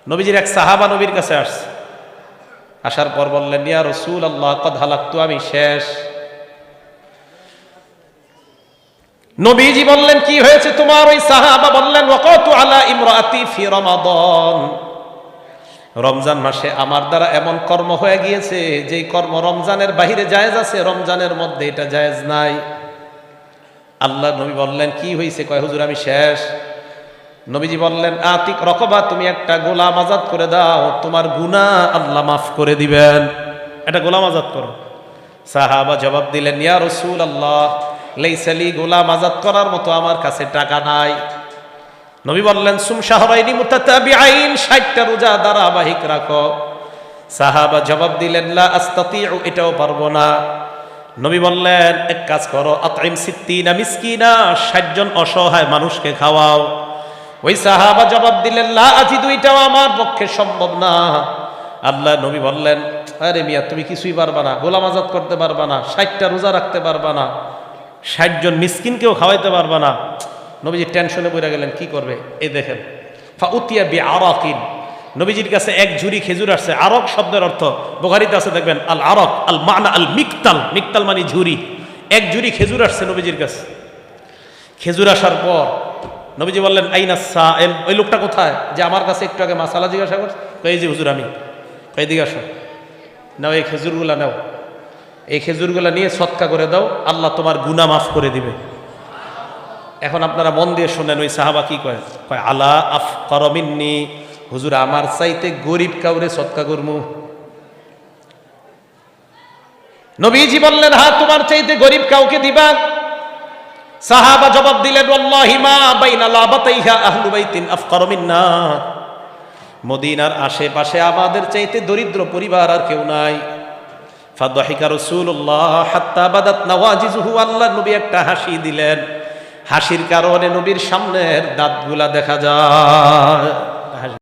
নবীজির এক সাহাবা নবীর কাছে আসছে, আসার পর বললেন, ইয়া রাসূলুল্লাহ কদ হালাকতু, আমি শেষ। নবীজি বললেন, কি হয়েছে তোমার? ওই সাহাবা বললেন, ওয়াকাতু আলা ইমরাতি ফি রমাদান, রমজান মাসে আমার দ্বারা এমন কর্ম হয়ে গিয়েছে যেই কর্ম রমজানের বাহিরে জায়েজ আছে, রমজানের মধ্যে এটা জায়েজ নাই। আল্লাহ নবী বললেন, কি হয়েছে? কয়, হুজুর আমি শেষ। নবীজি বললেন, আতিক রকবা, তুমি একটা গোলাম আজাদ করে দাও, তোমার গুনাহ আল্লাহ মাফ করে দিবেন, এটা গোলাম আজাদ করো। সাহাবা জবাব দিলেন, ইয়া রাসূলুল্লাহ লাইসা লি, গোলাম আজাদ করার মতো আমার কাছে টাকা নাই। নবী বললেন, সুম শাহরাইনি মুতাতাবিআইন, 60টা রোজা ধারাবাহিক রাখো। সাহাবা জবাব দিলেন, লা আস্তাতিউ, এটাও পারবো না। নবী বললেন, এক কাজ করো, আতইম 60 মিসকিনা, 60 জন অসহায় মানুষকে খাওয়াও। ওই সাহাবা জবাব দিলেন, লা আজিদু, এটাও আমার পক্ষে সম্ভব না। আল্লাহ নবী বললেন, আরে মিয়া তুমি কিছুই পারবা না, গোলাম আজাদ করতে পারবা না, 60টা রোজা রাখতে পারবা না, 60 জন মিসকিনকেও খাওয়াইতে পারবা না। নবীজি টেনশনে পড়ে গেলেন, কি করবে? এই দেখেন, ফাউতিয়া বিআরাকিন, নবীজির কাছে এক ঝুড়ি খেজুর আসছে। আরক শব্দের অর্থ বুখারীতে আছে, দেখবেন আল আরক, আল মানা আল মিকতাল, মিকতাল মানে ঝুড়ি। এক ঝুড়ি খেজুর আসছে নবীজির কাছে। খেজুর আসার পর নবীজি বললেন, আইনা সাইল, ওই লোকটা কোথায় যে আমার কাছে একটু আগে মাসালা জিজ্ঞাসা করছে? এই যে হুজুর আমি। এদিকে আসো, নাও এই খেজুরগুলা নাও, এই খেজুরগুলা নিয়ে সদকা করে দাও, আল্লাহ তোমার গুনাহ মাফ করে দিবে। এখন আপনারা মন দিয়ে শুনেন, ওই সাহাবা কি কয়? কয়, আলা আফকার মিন্নি, হুজুর আমার চাইতে গরিব কাউরে সদকা করমু? নবীজি বললেন, হ্যাঁ তোমার চাইতে গরিব কাউকে দিবা। সাহাবা জবাব দিলেন, ওয়াল্লাহি মা বাইনা লাবাতাইহা আহলু বাইতিন আফকার মিন্না, মদিনার আশেপাশে আমাদের চাইতে দরিদ্র পরিবার আর কেউ নাই। ফাদহিকা রাসূলুল্লাহ হাত্তা বাদাত নওয়াজিজুহু, আল্লাহ নবী একটা হাসি দিলেন, হাসির কারণে নবীর সামনের দাঁতগুলা দেখা যায়।